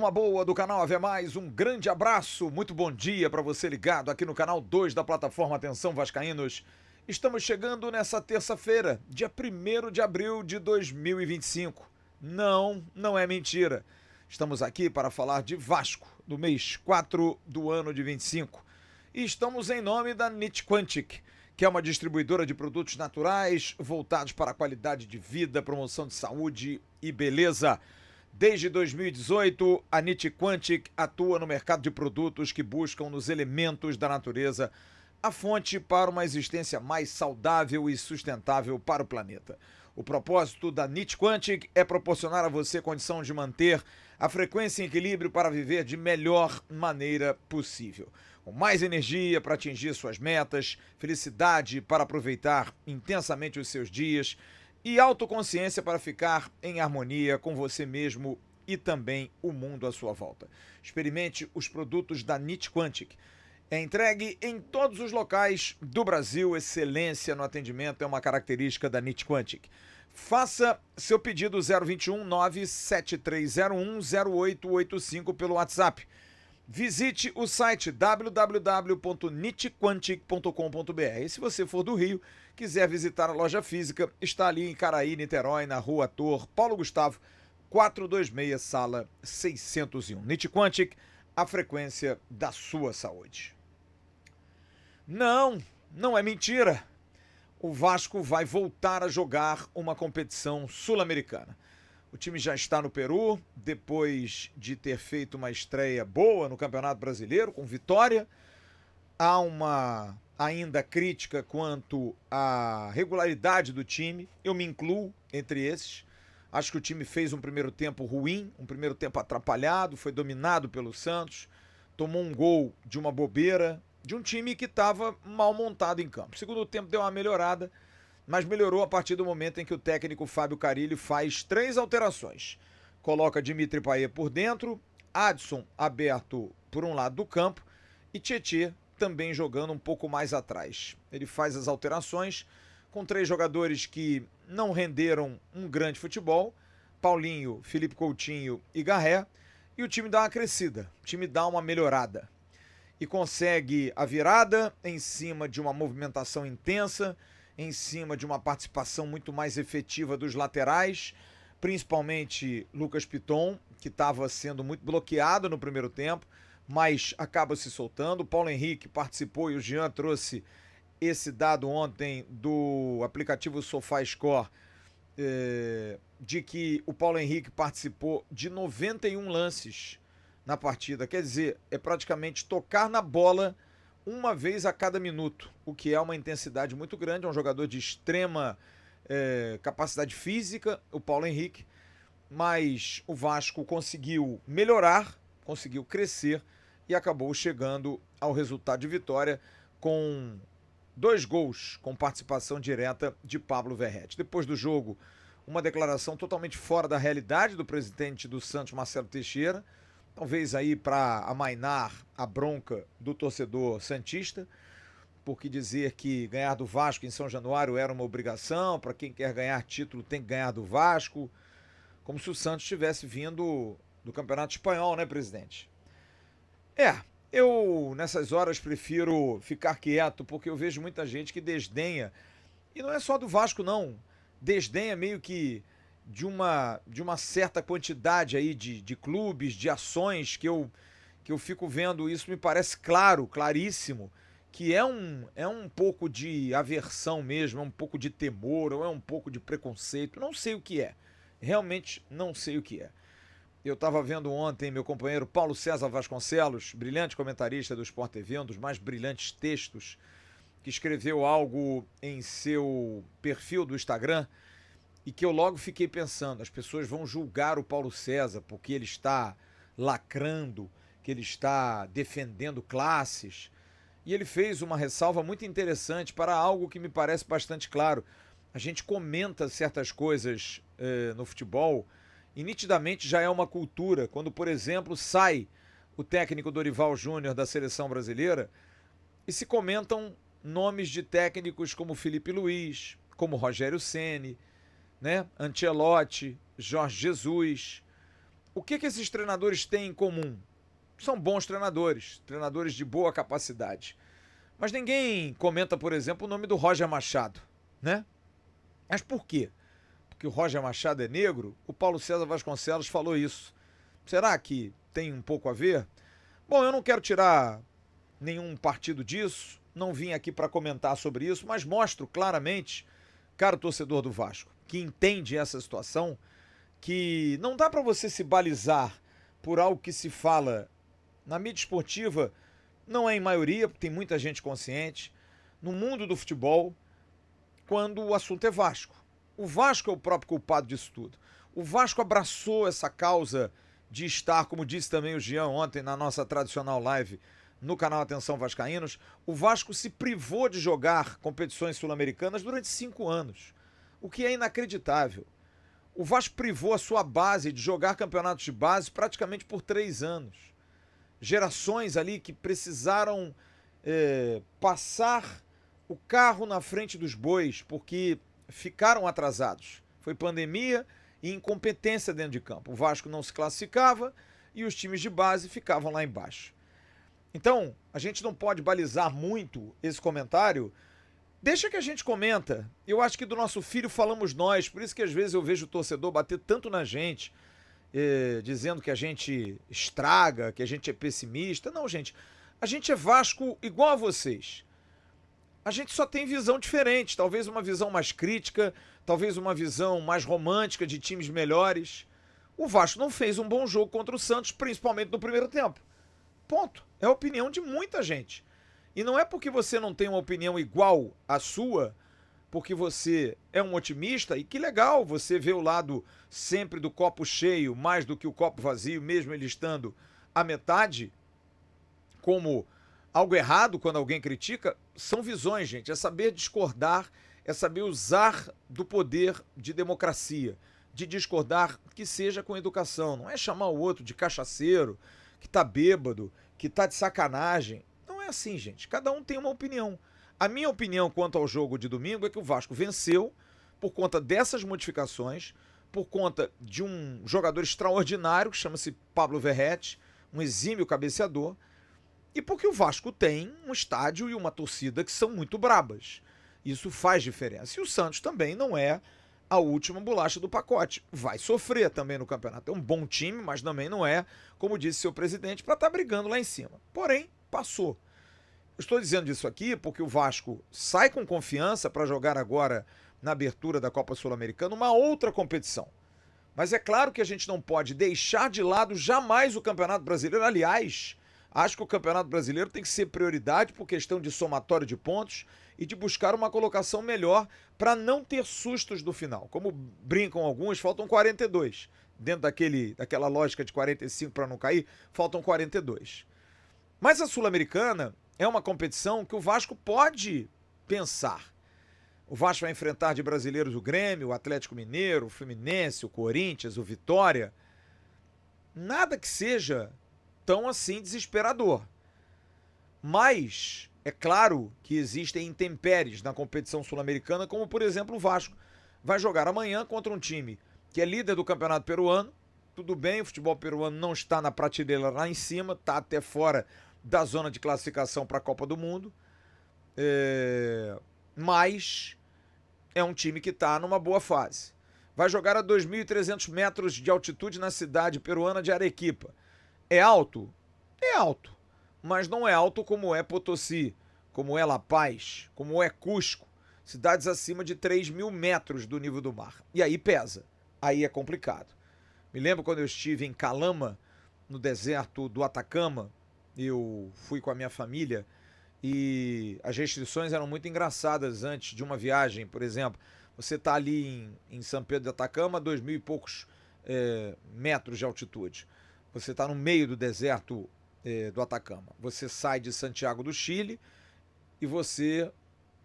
turma boa do canal Ave Mais, um grande abraço, muito bom dia para você ligado aqui no canal 2 da plataforma Atenção Vascaínos. Estamos chegando nessa terça-feira, dia 1º de abril de 2025. Não é mentira. Estamos aqui para falar de Vasco, do mês 4 do ano de 25. E estamos em nome da Nitquantic, que é uma distribuidora de produtos naturais voltados para a qualidade de vida, promoção de saúde e beleza. Desde 2018, a Nitquantic atua no mercado de produtos que buscam nos elementos da natureza a fonte para uma existência mais saudável e sustentável para o planeta. O propósito da Nitquantic é proporcionar a você condição de manter a frequência em equilíbrio para viver de melhor maneira possível. Com mais energia para atingir suas metas, felicidade para aproveitar intensamente os seus dias e autoconsciência para ficar em harmonia com você mesmo e também o mundo à sua volta. Experimente os produtos da Nitquantic. É entregue em todos os locais do Brasil. Excelência no atendimento é uma característica da Nitquantic. Faça seu pedido 021 97301 0885 pelo WhatsApp. Visite o site www.nitquantic.com.br. E se você for do Rio, quiser visitar a loja física, está ali em Caraí, Niterói, na Rua Ator Paulo Gustavo, 426, sala 601. Nitquantic, a frequência da sua saúde. Não é mentira. O Vasco vai voltar a jogar uma competição sul-americana. O time já está no Peru, depois de ter feito uma estreia boa no Campeonato Brasileiro, com vitória. Há uma ainda crítica quanto à regularidade do time. Eu me incluo entre esses. Acho que o time fez um primeiro tempo ruim, um primeiro tempo atrapalhado, foi dominado pelo Santos, tomou um gol de uma bobeira, de um time que estava mal montado em campo. O segundo tempo deu uma melhorada, mas melhorou a partir do momento em que o técnico Fábio Carille faz 3 alterações. Coloca Dimitri Payet por dentro, Adson aberto por um lado do campo e Tietê também jogando um pouco mais atrás. Ele faz as alterações com 3 jogadores que não renderam um grande futebol, Paulinho, Felipe Coutinho e Garré, e o time dá uma crescida, o time dá uma melhorada. E consegue a virada em cima de uma movimentação intensa, em cima de uma participação muito mais efetiva dos laterais, principalmente Lucas Piton, que estava sendo muito bloqueado no primeiro tempo, mas acaba se soltando. O Paulo Henrique participou e o Jean trouxe esse dado ontem do aplicativo SofaScore, de que o Paulo Henrique participou de 91 lances na partida. Quer dizer, é praticamente tocar na bola uma vez a cada minuto, o que é uma intensidade muito grande. É um jogador de extrema capacidade física, o Paulo Henrique, mas o Vasco conseguiu melhorar, conseguiu crescer e acabou chegando ao resultado de vitória com 2 gols com participação direta de Pablo Verrete. Depois do jogo, uma declaração totalmente fora da realidade do presidente do Santos, Marcelo Teixeira, talvez aí para amainar a bronca do torcedor santista, porque dizer que ganhar do Vasco em São Januário era uma obrigação, para quem quer ganhar título tem que ganhar do Vasco, como se o Santos tivesse vindo do Campeonato Espanhol, né, presidente? Eu nessas horas prefiro ficar quieto, porque eu vejo muita gente que desdenha, e não é só do Vasco não, desdenha meio que de uma certa quantidade aí de clubes, de ações que eu fico vendo. Isso me parece claríssimo, que é um pouco de aversão mesmo, é um pouco de temor, ou é um pouco de preconceito, não sei o que é, realmente não sei o que é. Eu estava vendo ontem meu companheiro Paulo César Vasconcelos, brilhante comentarista do Sport TV, um dos mais brilhantes textos, que escreveu algo em seu perfil do Instagram, e que eu logo fiquei pensando, as pessoas vão julgar o Paulo César porque ele está lacrando, que ele está defendendo classes. E ele fez uma ressalva muito interessante para algo que me parece bastante claro. A gente comenta certas coisas no futebol e nitidamente já é uma cultura. Quando, por exemplo, sai o técnico Dorival Júnior da seleção brasileira e se comentam nomes de técnicos como Felipe Luiz, como Rogério Ceni, né? Ancelotti, Jorge Jesus. O que esses treinadores têm em comum? São bons treinadores, treinadores de boa capacidade. Mas ninguém comenta, por exemplo, o nome do Roger Machado, né? Mas por quê? Porque o Roger Machado é negro? O Paulo César Vasconcelos falou isso. Será que tem um pouco a ver? Bom, eu não quero tirar nenhum partido disso, não vim aqui para comentar sobre isso, mas mostro claramente, caro torcedor do Vasco, que entende essa situação, que não dá para você se balizar por algo que se fala na mídia esportiva, não é em maioria, porque tem muita gente consciente, no mundo do futebol, quando o assunto é Vasco. O Vasco é o próprio culpado disso tudo. O Vasco abraçou essa causa de estar, como disse também o Jean ontem na nossa tradicional live no canal Atenção Vascaínos, o Vasco se privou de jogar competições sul-americanas durante 5 anos, o que é inacreditável. O Vasco privou a sua base de jogar campeonatos de base praticamente por 3 anos. Gerações ali que precisaram passar o carro na frente dos bois, porque ficaram atrasados. Foi pandemia e incompetência dentro de campo. O Vasco não se classificava e os times de base ficavam lá embaixo. Então, a gente não pode balizar muito esse comentário. Deixa que a gente comenta. Eu acho que do nosso filho falamos nós, por isso que às vezes eu vejo o torcedor bater tanto na gente, dizendo que a gente estraga, que a gente é pessimista. Não, gente, a gente é Vasco igual a vocês. A gente só tem visão diferente, talvez uma visão mais crítica, talvez uma visão mais romântica de times melhores. O Vasco não fez um bom jogo contra o Santos, principalmente no primeiro tempo. Ponto. É a opinião de muita gente. E não é porque você não tem uma opinião igual à sua, porque você é um otimista, e que legal você vê o lado sempre do copo cheio, mais do que o copo vazio, mesmo ele estando à metade, como algo errado quando alguém critica. São visões, gente. É saber discordar, é saber usar do poder de democracia, de discordar, que seja com educação. Não é chamar o outro de cachaceiro, que tá bêbado, que tá de sacanagem. Não é assim, gente. Cada um tem uma opinião. A minha opinião quanto ao jogo de domingo é que o Vasco venceu por conta dessas modificações, por conta de um jogador extraordinário, que chama-se Pablo Verrete, um exímio cabeceador, e porque o Vasco tem um estádio e uma torcida que são muito brabas. Isso faz diferença. E o Santos também não é a última bolacha do pacote. Vai sofrer também no campeonato. É um bom time, mas também não é, como disse seu presidente, para estar brigando lá em cima. Porém, passou. Eu estou dizendo isso aqui porque o Vasco sai com confiança para jogar agora, na abertura da Copa Sul-Americana, uma outra competição. Mas é claro que a gente não pode deixar de lado jamais o Campeonato Brasileiro. Aliás, acho que o Campeonato Brasileiro tem que ser prioridade por questão de somatório de pontos e de buscar uma colocação melhor para não ter sustos no final. Como brincam alguns, faltam 42. Dentro daquela lógica de 45 para não cair, faltam 42. Mas a Sul-Americana é uma competição que o Vasco pode pensar. O Vasco vai enfrentar de brasileiros o Grêmio, o Atlético Mineiro, o Fluminense, o Corinthians, o Vitória. Nada que seja tão assim desesperador. Mas é claro que existem intempéries na competição sul-americana, como por exemplo o Vasco vai jogar amanhã contra um time que é líder do campeonato peruano. Tudo bem, o futebol peruano não está na prateleira lá em cima, está até fora da zona de classificação para a Copa do Mundo, mas é um time que está numa boa fase. Vai jogar a 2.300 metros de altitude na cidade peruana de Arequipa. É alto? É alto. Mas não é alto como é Potosí, como é La Paz, como é Cusco. Cidades acima de 3.000 metros do nível do mar. E aí pesa. Aí é complicado. Me lembro quando eu estive em Calama, no deserto do Atacama. Eu fui com a minha família e as restrições eram muito engraçadas antes de uma viagem. Por exemplo, você está ali em São Pedro de Atacama, 2.000 e poucos metros de altitude. Você está no meio do deserto do Atacama. Você sai de Santiago do Chile e você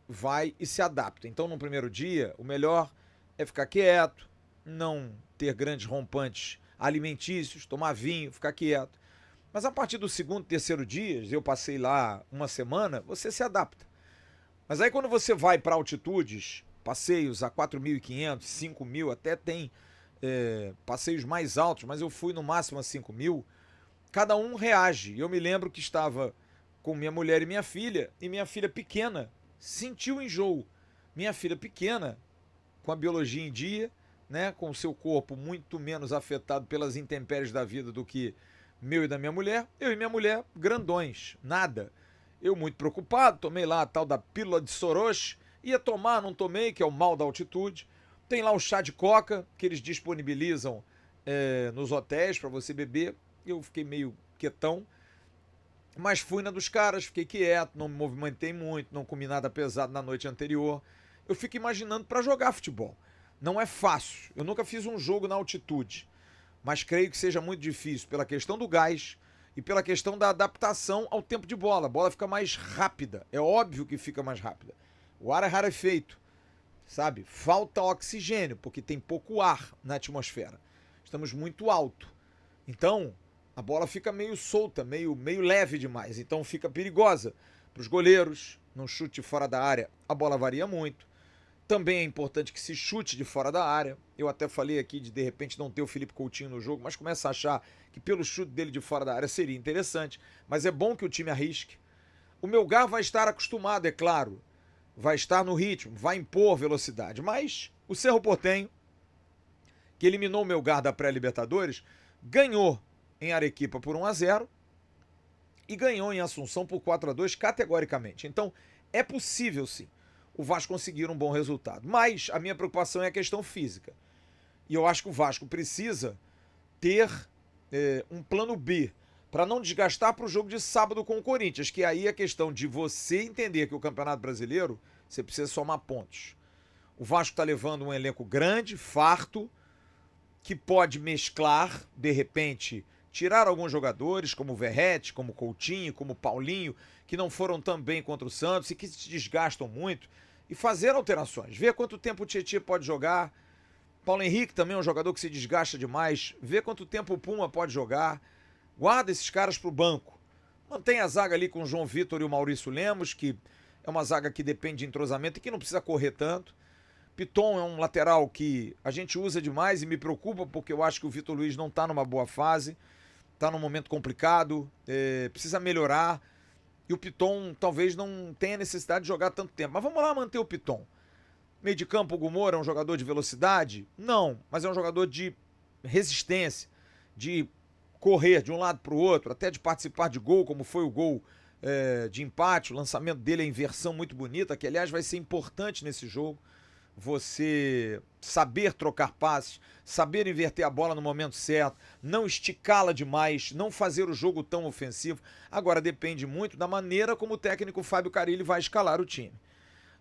vai e se adapta. Então, no primeiro dia, o melhor é ficar quieto, não ter grandes rompantes alimentícios, tomar vinho, ficar quieto. Mas a partir do segundo, terceiro dia, eu passei lá uma semana, você se adapta. Mas aí quando você vai para altitudes, passeios a 4.500, 5.000, até tem passeios mais altos, mas eu fui no máximo a 5 mil, cada um reage. Eu me lembro que estava com minha mulher e minha filha pequena sentiu enjoo. Minha filha pequena, com a biologia em dia, né, com o seu corpo muito menos afetado pelas intempéries da vida do que meu e da minha mulher, eu e minha mulher grandões, nada. Eu muito preocupado, tomei lá a tal da pílula de Soros, ia tomar, não tomei, que é o mal da altitude. Tem lá o chá de coca, que eles disponibilizam nos hotéis para você beber. Eu fiquei meio quietão, mas fui na dos caras, fiquei quieto, não me movimentei muito, não comi nada pesado na noite anterior. Eu fico imaginando para jogar futebol. Não é fácil, eu nunca fiz um jogo na altitude, mas creio que seja muito difícil pela questão do gás e pela questão da adaptação ao tempo de bola. A bola fica mais rápida, é óbvio que fica mais rápida. O ar é rarefeito, sabe? Falta oxigênio, porque tem pouco ar na atmosfera. Estamos muito alto. Então, a bola fica meio solta, meio leve demais. Então fica perigosa para os goleiros. Num chute fora da área, a bola varia muito. Também é importante que se chute de fora da área. Eu até falei aqui de repente não ter o Felipe Coutinho no jogo, mas começa a achar que pelo chute dele de fora da área seria interessante. Mas é bom que o time arrisque. O Melgar vai estar acostumado, é claro. Vai estar no ritmo, vai impor velocidade. Mas o Cerro Porteño, que eliminou o Melgar da pré-Libertadores, ganhou em Arequipa por 1-0 e ganhou em Assunção por 4-2 categoricamente. Então, é possível sim o Vasco conseguir um bom resultado. Mas a minha preocupação é a questão física. E eu acho que o Vasco precisa ter um plano B para não desgastar para o jogo de sábado com o Corinthians, que aí é questão de você entender que o Campeonato Brasileiro você precisa somar pontos. O Vasco está levando um elenco grande, farto, que pode mesclar, de repente, tirar alguns jogadores, como o Verratti, como o Coutinho, como o Paulinho, que não foram tão bem contra o Santos e que se desgastam muito, e fazer alterações. Ver quanto tempo o Tietchan pode jogar. Paulo Henrique também é um jogador que se desgasta demais. Ver quanto tempo o Puma pode jogar. Guarda esses caras para o banco. Mantém a zaga ali com o João Vitor e o Maurício Lemos, que é uma zaga que depende de entrosamento e que não precisa correr tanto. Piton é um lateral que a gente usa demais e me preocupa porque eu acho que o Vitor Luiz não está numa boa fase. Está num momento complicado, precisa melhorar. E o Piton talvez não tenha necessidade de jogar tanto tempo. Mas vamos lá manter o Piton. Meio de campo, o Gumor é um jogador de velocidade? Não, mas é um jogador de resistência, de correr de um lado para o outro, até de participar de gol, como foi o gol de empate. O lançamento dele é inversão muito bonita, que aliás vai ser importante nesse jogo. Você saber trocar passes, saber inverter a bola no momento certo, não esticá-la demais, não fazer o jogo tão ofensivo. Agora depende muito da maneira como o técnico Fábio Carille vai escalar o time.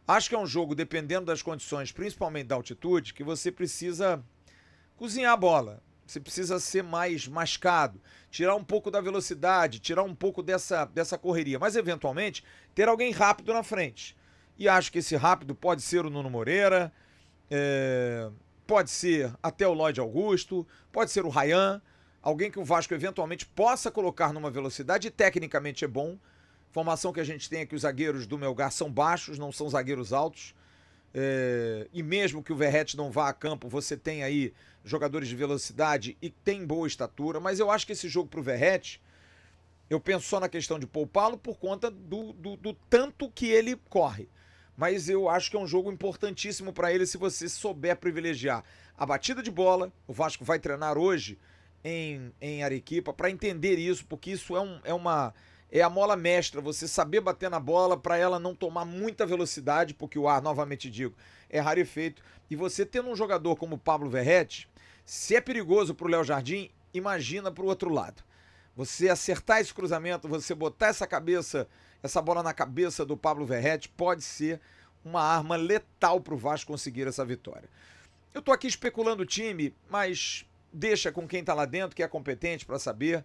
Acho que é um jogo, dependendo das condições, principalmente da altitude, que você precisa cozinhar a bola. Você precisa ser mais mascado, tirar um pouco da velocidade, tirar um pouco dessa correria, mas eventualmente ter alguém rápido na frente. E acho que esse rápido pode ser o Nuno Moreira, pode ser até o Lloyd Augusto, pode ser o Ryan, alguém que o Vasco eventualmente possa colocar numa velocidade e tecnicamente é bom. Informação que a gente tem é que os zagueiros do Melgar são baixos, não são zagueiros altos. E mesmo que o Verratti não vá a campo, você tem aí jogadores de velocidade e tem boa estatura. Mas eu acho que esse jogo pro Verratti, eu penso só na questão de poupá-lo por conta do tanto que ele corre. Mas eu acho que é um jogo importantíssimo para ele se você souber privilegiar a batida de bola. O Vasco vai treinar hoje em Arequipa para entender isso, porque isso é a mola mestra, você saber bater na bola para ela não tomar muita velocidade, porque o ar, novamente digo, é rarefeito. E você tendo um jogador como o Pablo Verratti, se é perigoso para o Léo Jardim, imagina para o outro lado. Você acertar esse cruzamento, você botar essa bola na cabeça do Pablo Verratti, pode ser uma arma letal para o Vasco conseguir essa vitória. Eu estou aqui especulando o time, mas deixa com quem está lá dentro, que é competente para saber.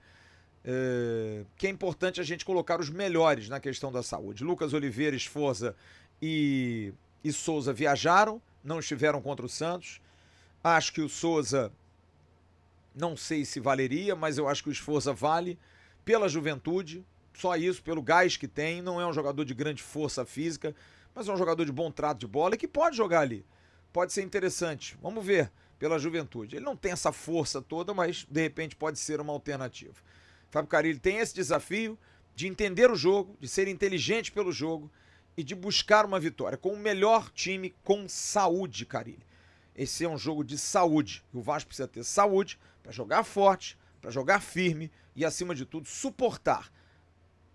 Que é importante a gente colocar os melhores na questão da saúde. Lucas Oliveira, Esforza e Souza viajaram, não estiveram contra o Santos. Acho que o Souza, não sei se valeria, mas eu acho que o Esforza vale pela juventude, só isso, pelo gás que tem. Não é um jogador de grande força física, mas é um jogador de bom trato de bola e que pode jogar ali. Pode ser interessante. Vamos ver. pela Juventude. Ele não tem essa força toda, mas de repente pode ser uma alternativa. Fábio Carille tem esse desafio de entender o jogo, de ser inteligente pelo jogo e de buscar uma vitória com o melhor time com saúde, Carille. Esse é um jogo de saúde. O Vasco precisa ter saúde para jogar forte, para jogar firme e, acima de tudo, suportar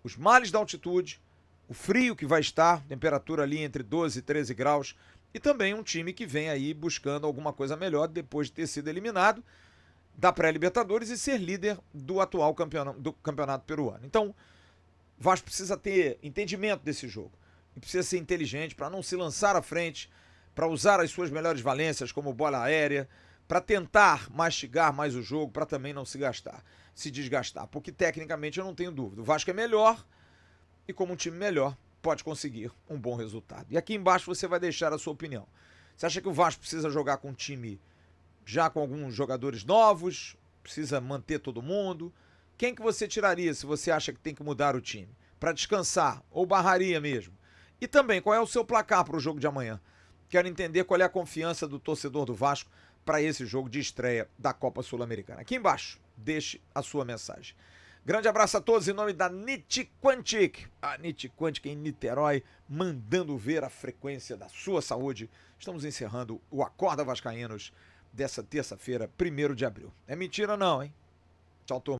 os males da altitude, o frio que vai estar, temperatura ali entre 12 e 13 graus, e também um time que vem aí buscando alguma coisa melhor depois de ter sido eliminado da pré-Libertadores e ser líder do atual campeonato peruano. Então, o Vasco precisa ter entendimento desse jogo e precisa ser inteligente para não se lançar à frente, para usar as suas melhores valências como bola aérea, para tentar mastigar mais o jogo, para também não se desgastar, porque tecnicamente eu não tenho dúvida. O Vasco é melhor e como um time melhor pode conseguir um bom resultado. E aqui embaixo você vai deixar a sua opinião. Você acha que o Vasco precisa jogar com um time já com alguns jogadores novos? Precisa manter todo mundo? Quem que você tiraria se você acha que tem que mudar o time? Para descansar ou barraria mesmo? E também, qual é o seu placar para o jogo de amanhã? Quero entender qual é a confiança do torcedor do Vasco para esse jogo de estreia da Copa Sul-Americana. Aqui embaixo, deixe a sua mensagem. Grande abraço a todos em nome da Nitiquantic. A Nitiquantic em Niterói, mandando ver a frequência da sua saúde. Estamos encerrando o Acorda Vascaínos dessa terça-feira, 1º de abril. É mentira não, hein? Tchau, turma.